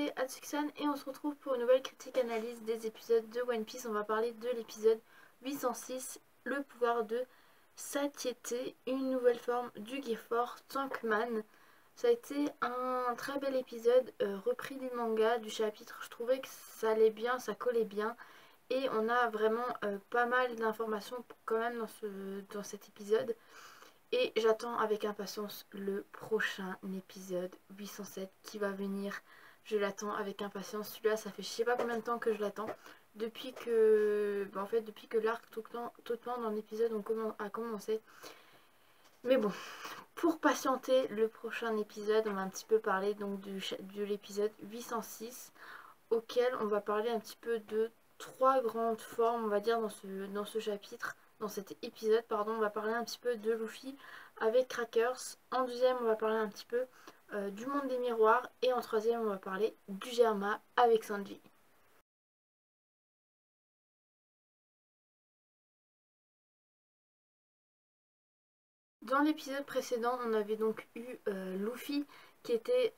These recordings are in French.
c'est Atsuki-san et on se retrouve pour une nouvelle critique analyse des épisodes de One Piece. On va parler de l'épisode 806, le pouvoir de satiété, une nouvelle forme du Gear-Force Tankman. Ça a été un très bel épisode repris du manga, du chapitre. Je trouvais que ça allait bien, ça collait bien. Et on a vraiment pas mal d'informations quand même dans cet épisode. Et j'attends avec impatience le prochain épisode 807 qui va venir. Je l'attends avec impatience. Celui-là, ça fait je sais pas combien de temps que je l'attends. Depuis que depuis que l'arc totalement dans l'épisode a commencé. Mais bon, pour patienter le prochain épisode, on va un petit peu parler donc de l'épisode 806 auquel on va parler un petit peu de trois grandes formes, on va dire, dans ce chapitre, dans cet épisode, pardon. On va parler un petit peu de Luffy avec Crackers. En deuxième, on va parler un petit peu du monde des miroirs. Et en troisième, on va parler du Germa avec Sanji. Dans l'épisode précédent, on avait donc eu Luffy qui était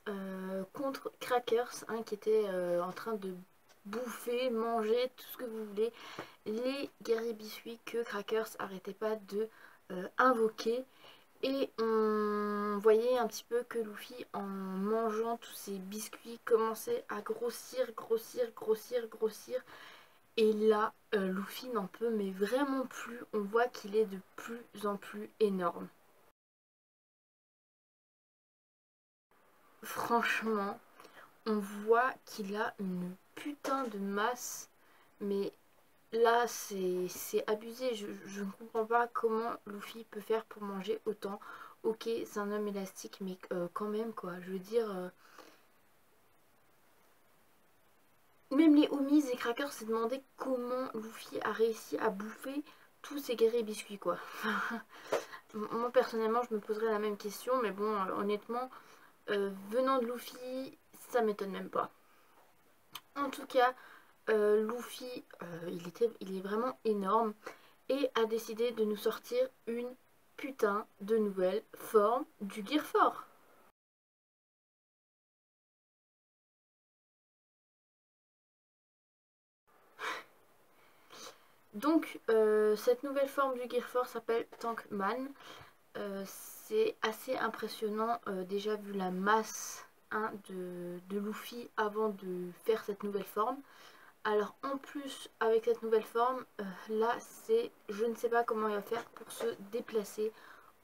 contre Crackers, hein, qui était en train de bouffer, manger, tout ce que vous voulez, les guerriers biscuits que Crackers arrêtait pas de invoquer. Et on voyait un petit peu que Luffy, en mangeant tous ces biscuits, commençait à grossir, grossir, grossir, grossir. Et là, Luffy n'en peut mais vraiment plus. On voit qu'il est de plus en plus énorme. Franchement, on voit qu'il a une putain de masse, mais là c'est abusé. Je ne comprends pas comment Luffy peut faire pour manger autant. Ok, c'est un homme élastique, mais quand même quoi, je veux dire, même les homies et Crackers s'est demandé comment Luffy a réussi à bouffer tous ces guerriers biscuits quoi. Moi personnellement je me poserais la même question, mais bon, honnêtement, venant de Luffy, ça m'étonne même pas. En tout cas, Luffy, il est vraiment énorme et a décidé de nous sortir une putain de nouvelle forme du Gear 4. Donc, cette nouvelle forme du Gear 4 s'appelle Tankman. C'est assez impressionnant, déjà vu la masse, hein, de Luffy avant de faire cette nouvelle forme. Alors en plus avec cette nouvelle forme, là c'est, je ne sais pas comment il va faire pour se déplacer.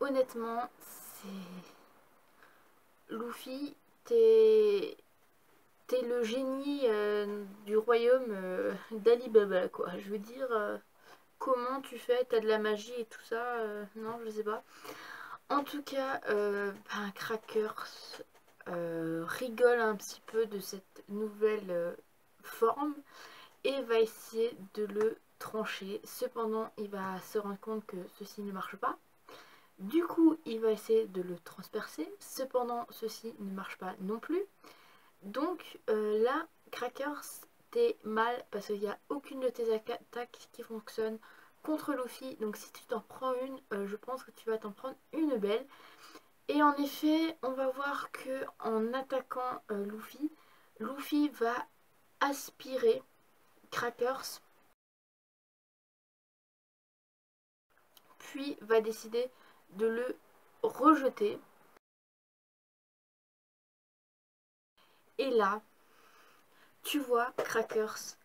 Honnêtement, c'est Luffy, t'es le génie du royaume d'Ali Baba quoi. Je veux dire, comment tu fais? T'as de la magie et tout ça? Non, je sais pas. En tout cas, Crackers rigole un petit peu de cette nouvelle forme et va essayer de le trancher. Cependant, il va se rendre compte que ceci ne marche pas. Du coup, il va essayer de le transpercer. Cependant, ceci ne marche pas non plus. Donc là, Crackers, t'es mal parce qu'il n'y a aucune de tes attaques qui fonctionne contre Luffy. Donc si tu t'en prends une, je pense que tu vas t'en prendre une belle. Et en effet, on va voir que en attaquant Luffy, Luffy va aspirer Crackers, puis va décider de le rejeter. Et là, tu vois Crackers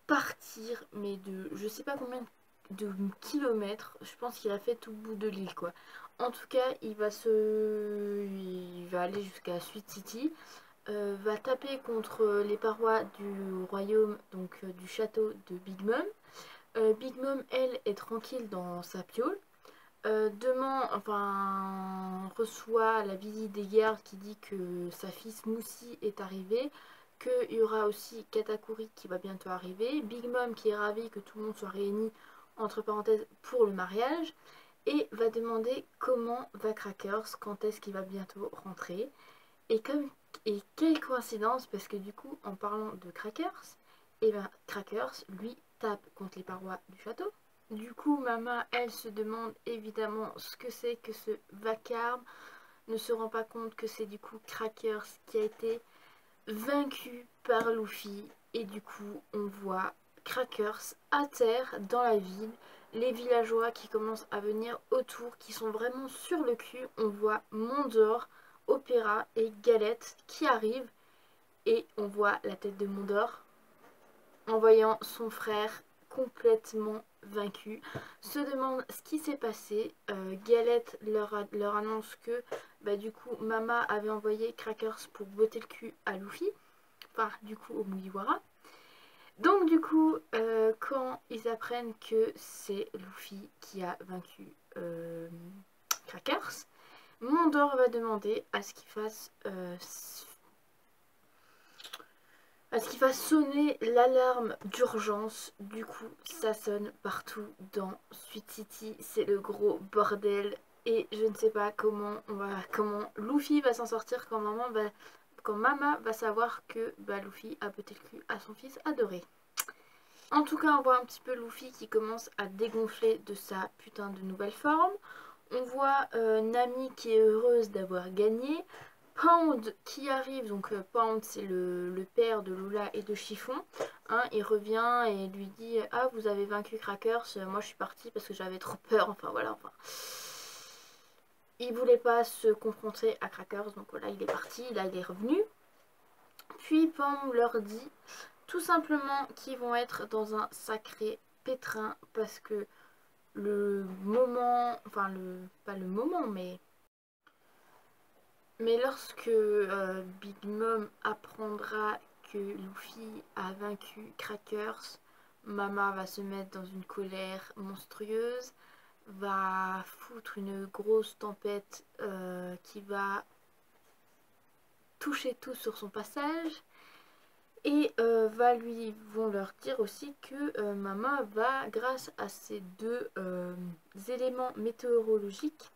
partir, mais de je sais pas combien de kilomètres. Je pense qu'il a fait tout le bout de l'île quoi. En tout cas, il va aller jusqu'à Sweet City, va taper contre les parois du royaume, donc du château de Big Mom. Big Mom, elle, est tranquille dans sa piole. Reçoit la visite des gardes qui dit que sa fille Smoothie est arrivée, qu'il y aura aussi Katakuri qui va bientôt arriver, Big Mom qui est ravie que tout le monde soit réuni, entre parenthèses, pour le mariage, et va demander comment va Crackers, quand est-ce qu'il va bientôt rentrer. Et quelle coïncidence, parce que du coup, en parlant de Crackers, et ben Crackers, lui, tape contre les parois du château. Du coup, Mama, elle se demande évidemment ce que c'est que ce vacarme, ne se rend pas compte que c'est du coup Crackers qui a été vaincu par Luffy et du coup on voit Crackers à terre dans la ville, les villageois qui commencent à venir autour, qui sont vraiment sur le cul. On voit Mondor, Opéra et Galette qui arrivent et on voit la tête de Mondor en voyant son frère complètement vaincu, se demande ce qui s'est passé. Galette leur annonce que du coup Mama avait envoyé Crackers pour botter le cul à Luffy, enfin du coup au Mugiwara. Donc du coup quand ils apprennent que c'est Luffy qui a vaincu Crackers, Mondor va demander à ce qu'il fasse sonner l'alarme d'urgence. Du coup ça sonne partout dans Sweet City, c'est le gros bordel et je ne sais pas comment Luffy va s'en sortir quand Mama va savoir que Luffy a botté le cul à son fils adoré. En tout cas on voit un petit peu Luffy qui commence à dégonfler de sa putain de nouvelle forme. On voit Nami qui est heureuse d'avoir gagné. Pound qui arrive, donc Pound c'est le père de Lula et de Chiffon, hein, il revient et lui dit ah vous avez vaincu Crackers, moi je suis partie parce que j'avais trop peur, enfin voilà, il voulait pas se confronter à Crackers, donc voilà il est parti, là il est revenu. Puis Pound leur dit tout simplement qu'ils vont être dans un sacré pétrin parce que le moment, pas le moment mais lorsque Big Mom apprendra que Luffy a vaincu Crackers, Mama va se mettre dans une colère monstrueuse, va foutre une grosse tempête qui va toucher tout sur son passage et vont leur dire aussi que Mama va, grâce à ces deux éléments météorologiques,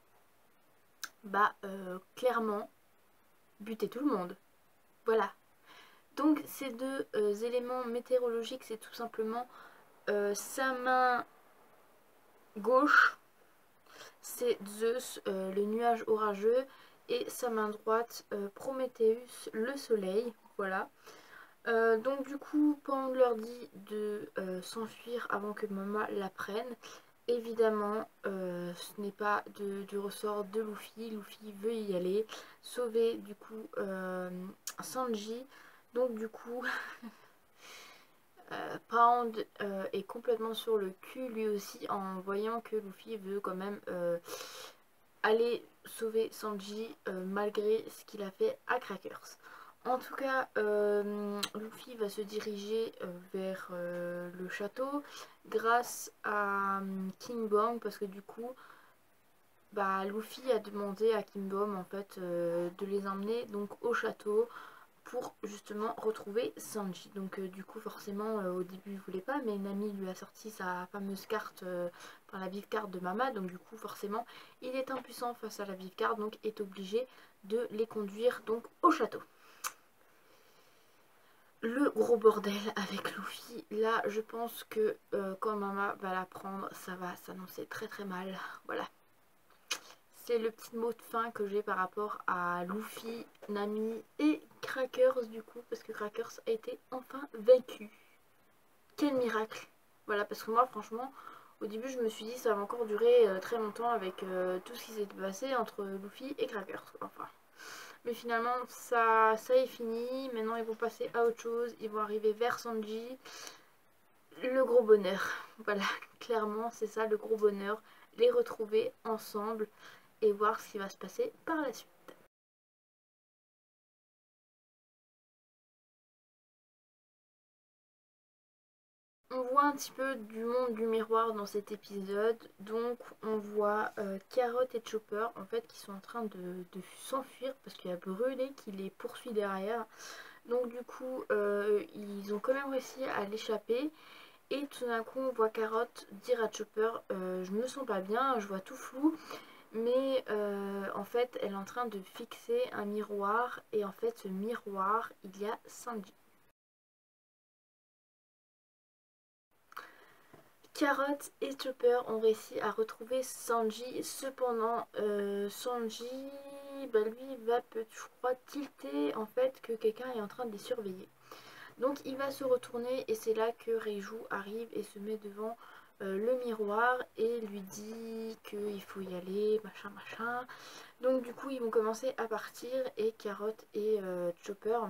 clairement buter tout le monde. Voilà. Donc ces deux éléments météorologiques, c'est tout simplement sa main gauche, c'est Zeus, le nuage orageux, et sa main droite, Prométhéeus, le soleil. Voilà. Donc du coup, Pang leur dit de s'enfuir avant que Mama la prenne. Évidemment, ce n'est pas du ressort de Luffy. Luffy veut y aller, sauver du coup Sanji. Donc du coup, Pound est complètement sur le cul lui aussi en voyant que Luffy veut quand même aller sauver Sanji malgré ce qu'il a fait à Crackers. En tout cas, Luffy va se diriger vers le château grâce à King Bong parce que du coup, Luffy a demandé à King Bong en fait de les emmener donc au château pour justement retrouver Sanji. Donc du coup forcément au début il voulait pas, mais Nami lui a sorti sa fameuse carte, la vive carte de Mama, donc du coup forcément il est impuissant face à la vive carte, donc est obligé de les conduire donc au château. Le gros bordel avec Luffy, là je pense que quand Mama va la prendre, ça va s'annoncer très très mal, voilà. C'est le petit mot de fin que j'ai par rapport à Luffy, Nami et Crackers du coup, parce que Crackers a été enfin vaincu. Quel miracle! Voilà, parce que moi franchement, au début je me suis dit ça va encore durer très longtemps avec tout ce qui s'est passé entre Luffy et Crackers. Enfin, mais finalement ça est fini, maintenant ils vont passer à autre chose, ils vont arriver vers Sanji. Le gros bonheur, voilà, clairement c'est ça le gros bonheur, les retrouver ensemble et voir ce qui va se passer par la suite. On voit un petit peu du monde du miroir dans cet épisode, donc on voit Carrot et Chopper en fait qui sont en train de s'enfuir parce qu'il y a Brûlé qui les poursuit derrière. Donc du coup ils ont quand même réussi à l'échapper et tout d'un coup on voit Carrot dire à Chopper je me sens pas bien, je vois tout flou. Mais en fait elle est en train de fixer un miroir et en fait ce miroir il y a Sanji. Carrot et Chopper ont réussi à retrouver Sanji, cependant Sanji Sanji, bah lui va je crois tilter en fait que quelqu'un est en train de les surveiller. Donc il va se retourner et c'est là que Reiju arrive et se met devant le miroir et lui dit qu'il faut y aller, machin machin. Donc du coup ils vont commencer à partir et Carrot et Chopper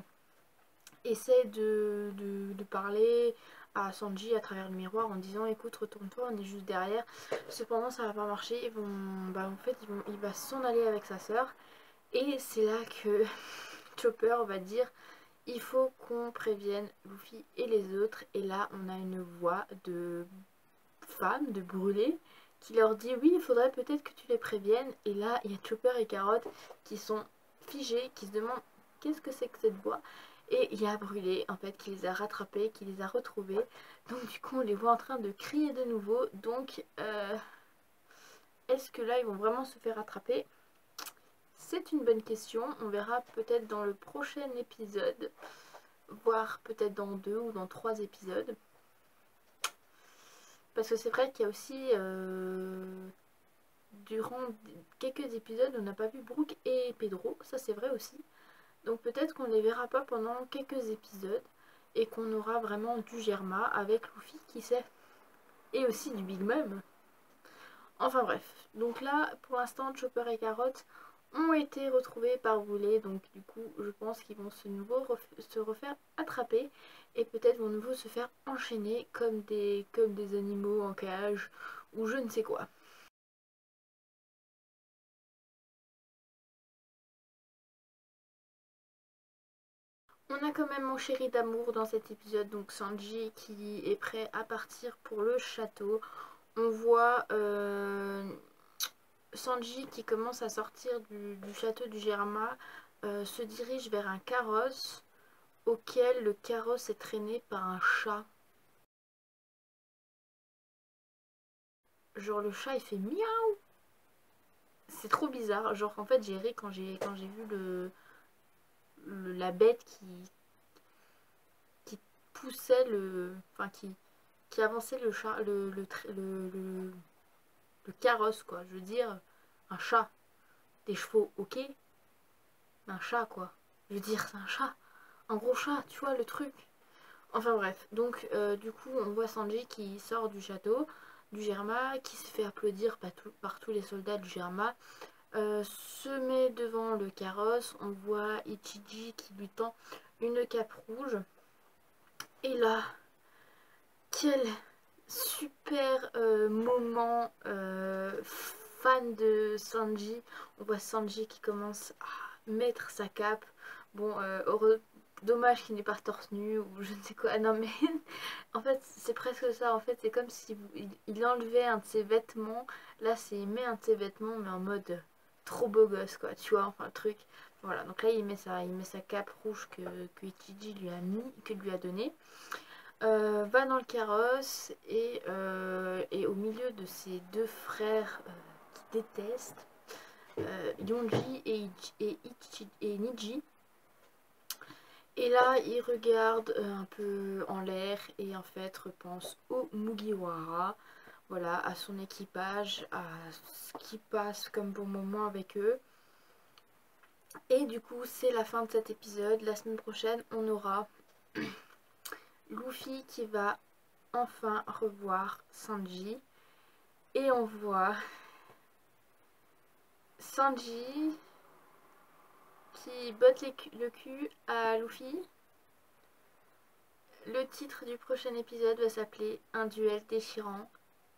essaient de parler à Sanji à travers le miroir en disant écoute retourne-toi, on est juste derrière. Cependant ça va pas marcher, ils vont, bah en fait il va s'en aller avec sa soeur et c'est là que Chopper va dire il faut qu'on prévienne Luffy et les autres. Et là on a une voix de femme, de brûlée, qui leur dit oui il faudrait peut-être que tu les préviennes. Et là il y a Chopper et Carrot qui sont figés, qui se demandent qu'est-ce que c'est que cette voix. Et il y a Brûlé en fait qui les a rattrapés, qui les a retrouvés. Donc du coup on les voit en train de crier de nouveau. Donc est-ce que là ils vont vraiment se faire attraper? C'est une bonne question, on verra peut-être dans le prochain épisode, voire peut-être dans 2 ou dans 3 épisodes. Parce que c'est vrai qu'il y a aussi, durant quelques épisodes, on n'a pas vu Brook et Pedro, ça c'est vrai aussi. Donc peut-être qu'on les verra pas pendant quelques épisodes et qu'on aura vraiment du Germa avec Luffy, qui sait, et aussi du Big Mom. Enfin bref, donc là pour l'instant Chopper et Carrot ont été retrouvés par Brûlé, donc du coup je pense qu'ils vont se refaire attraper et peut-être vont nouveau se faire enchaîner comme des animaux en cage ou je ne sais quoi. On a quand même mon chéri d'amour dans cet épisode, donc Sanji qui est prêt à partir pour le château. On voit Sanji qui commence à sortir du château du Germa, se dirige vers un carrosse auquel le carrosse est traîné par un chat. Genre le chat il fait miaou. C'est trop bizarre. Genre en fait j'ai ri quand j'ai vu la bête qui poussait le. Enfin qui avançait le chat le carrosse quoi. Je veux dire un chat. Des chevaux ok. Un chat quoi. Je veux dire c'est un chat. Un gros chat, tu vois le truc. Enfin bref, donc du coup on voit Sanji qui sort du château du Germa, qui se fait applaudir par tous les soldats du Germa, se met devant le carrosse. On voit Ichiji qui lui tend une cape rouge. Et là, quel super moment fan de Sanji. On voit Sanji qui commence à mettre sa cape. Bon, heureux, dommage qu'il n'ait pas torse nu ou je ne sais quoi. Non mais en fait c'est presque ça. En fait c'est comme si il enlevait un de ses vêtements. Là c'est il met un de ses vêtements mais en mode trop beau gosse quoi. Tu vois, enfin le truc. Voilà, donc là il met sa cape rouge que Ichiji lui a donné. Va dans le carrosse et au milieu de ses deux frères qui détestent, Yonji et Niji. Et là, il regarde un peu en l'air et en fait repense au Mugiwara, voilà, à son équipage, à ce qui passe comme bon moment avec eux. Et du coup, c'est la fin de cet épisode. La semaine prochaine, on aura Luffy qui va enfin revoir Sanji. Et on voit Sanji qui botte le cul à Luffy. Le titre du prochain épisode va s'appeler Un duel déchirant,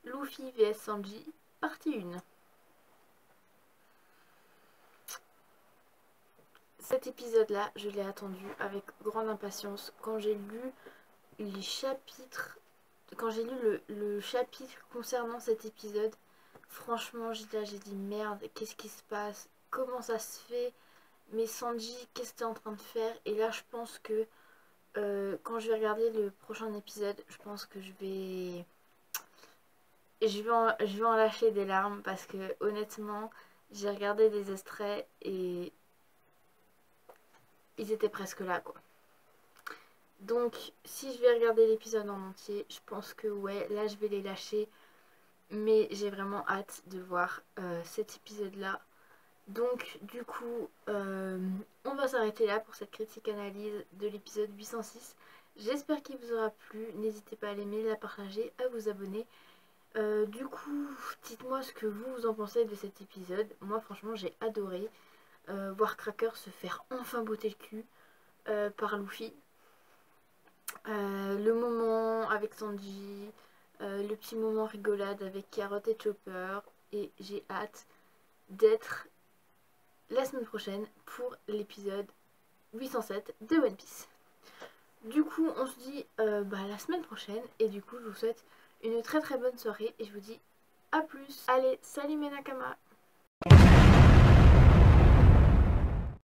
Luffy vs Sanji, partie 1. Cet épisode-là, je l'ai attendu avec grande impatience. Quand j'ai lu les chapitres, quand j'ai lu le chapitre concernant cet épisode, franchement, j'ai dit merde, qu'est-ce qui se passe? Comment ça se fait? Mais Sanji, qu'est-ce que tu es en train de faire? Et là, je pense que quand je vais regarder le prochain épisode, je pense que je vais en lâcher des larmes parce que honnêtement, j'ai regardé des extraits et ils étaient presque là quoi. Donc si je vais regarder l'épisode en entier, je pense que ouais, là je vais les lâcher. Mais j'ai vraiment hâte de voir cet épisode là. Donc du coup, on va s'arrêter là pour cette critique analyse de l'épisode 806. J'espère qu'il vous aura plu. N'hésitez pas à l'aimer, la partager, à vous abonner. Du coup, dites-moi ce que vous en pensez de cet épisode. Moi franchement j'ai adoré voir Cracker se faire enfin botter le cul par Luffy. Le moment avec Sanji, le petit moment rigolade avec Carrot et Chopper. Et j'ai hâte d'être la semaine prochaine pour l'épisode 807 de One Piece. Du coup on se dit la semaine prochaine et du coup je vous souhaite une très très bonne soirée et je vous dis à plus. Allez, salut mes Nakama.